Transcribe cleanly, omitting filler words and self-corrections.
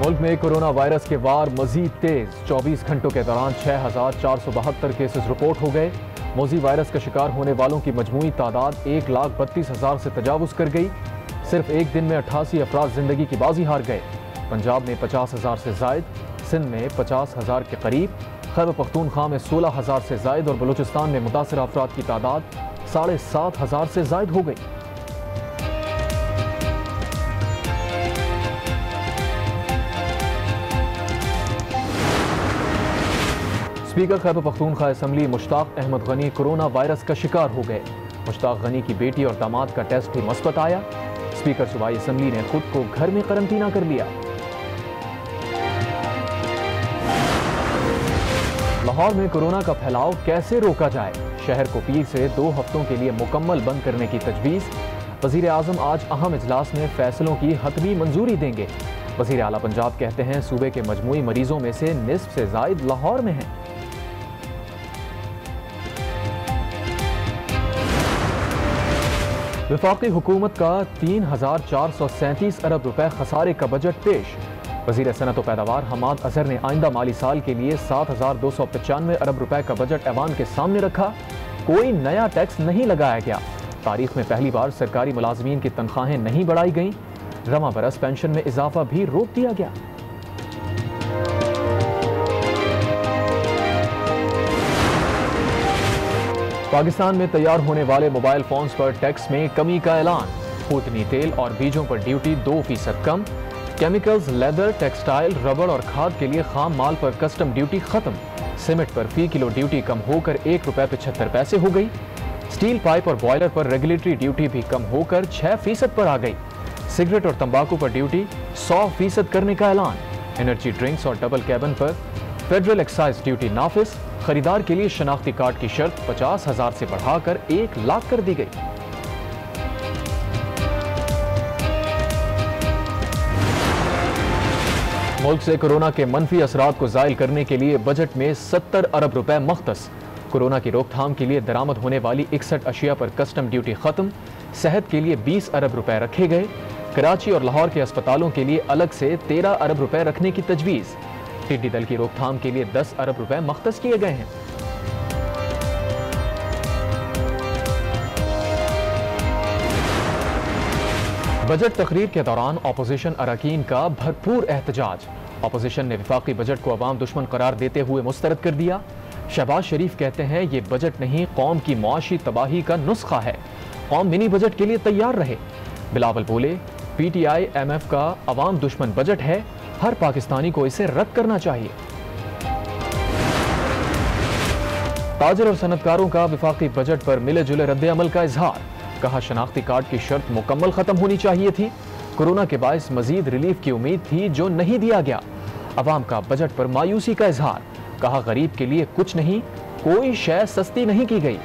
मुल्क में corona virus के वार मजीद तेज। 24 घंटों के दौरान 6,472 केसेस रिपोर्ट हो गए। मोजी वायरस का शिकार होने वालों की मजमूई तादाद 1,32,000 से तजावुज कर गई। सिर्फ एक दिन में 88 अफराद जिंदगी की बाजी हार गए। पंजाब में 50,000 से जायद, सिंध में 50,000 के करीब, खैबर पख्तूनख्वा में 16,000 से जायद और बलूचिस्तान में मुतासर अफराद की तादाद 7,500 से जायद हो गई। Speaker Khyber Pakhtunkhwa assembly Mushtaq Ahmad Ghani corona virus का शिकार हो गए। मुश्ताक गनी की बेटी और दामाद का टेस्ट भी मस्बत आया। स्पीकर सूबाई असम्बली ने खुद को घर में करंटीना कर लिया। लाहौर में कोरोना का फैलाव कैसे रोका जाए? शहर को पीर से 2 हफ्तों के लिए मुकम्मल बंद करने की तजवीज़। वज़ीर आज़म आज अहम इजलास में फैसलों की हतमी मंजूरी देंगे। वज़ीर आला पंजाब कहते हैं सूबे के मजमूई मरीजों में से निस्फ से ज़ायद लाहौर में हैं। वफाकी हुकूमत का 3,437 अरब रुपए खसारे का बजट पेश। वज़ीर सनत व पैदावार हमाद अजहर ने आइंदा माली साल के लिए 7,295 अरब रुपए का बजट ऐवान के सामने रखा। कोई नया टैक्स नहीं लगाया गया। तारीख में पहली बार सरकारी मुलाजमीन की तनख्वाहें नहीं बढ़ाई गईं। रवा बरस पेंशन में इजाफा भी रोक दिया गया। पाकिस्तान में तैयार होने वाले मोबाइल फोन्स पर टैक्स में कमी का ऐलान। खूतनी तेल और बीजों पर ड्यूटी 2% कम। केमिकल्स, लेदर, टेक्सटाइल, रबड़ और खाद के लिए खाम माल पर कस्टम ड्यूटी खत्म। सीमेंट पर फी किलो ड्यूटी कम होकर ₹1.75 हो गई। स्टील पाइप और बॉयलर पर रेगुलेटरी ड्यूटी भी कम होकर 6% पर आ गई। सिगरेट और तंबाकू पर ड्यूटी 100% करने का ऐलान। एनर्जी ड्रिंक्स और डबल कैबन पर फेडरल एक्साइज ड्यूटी नाफिज। खरीदार के लिए शनाख्ती कार्ड की शर्त 50,000 से बढ़ाकर 1 लाख कर दी गई। मुल्क से कोरोना के मनफी असरात को ज़ायल करने के लिए बजट में 70 अरब रुपए मख्तस। कोरोना की रोकथाम के लिए दरामद होने वाली 61 अशिया पर कस्टम ड्यूटी खत्म। सेहत के लिए 20 अरब रुपए रखे गए। कराची और लाहौर के अस्पतालों के लिए अलग से 13 अरब रुपए रखने की तजवीज़। टिड्डी दल की रोकथाम के लिए 10 अरब रुपए मख्तस किए गए हैं। बजट तकरीर के दौरान अपोजिशन अरकान का भरपूर एहतजाज। अपोजिशन ने वफाकी बजट को अवाम दुश्मन करार देते हुए मुस्तरद कर दिया। शहबाज शरीफ कहते हैं ये बजट नहीं, कौम की मुआशी तबाही का नुस्खा है। कौम मिनी बजट के लिए तैयार रहे। बिलावल बोले PTI MF का अवाम दुश्मन बजट है, हर पाकिस्तानी को इसे रद्द करना चाहिए। ताजिर और सनतकारों का वफाकी बजट पर मिले जुले रद्द अमल का इजहार। कहा शनाख्ती कार्ड की शर्त मुकम्मल खत्म होनी चाहिए थी। कोरोना के बायस मजीद रिलीफ की उम्मीद थी जो नहीं दिया गया। अवाम का बजट पर मायूसी का इजहार। कहा गरीब के लिए कुछ नहीं, कोई शय सस्ती नहीं की गई।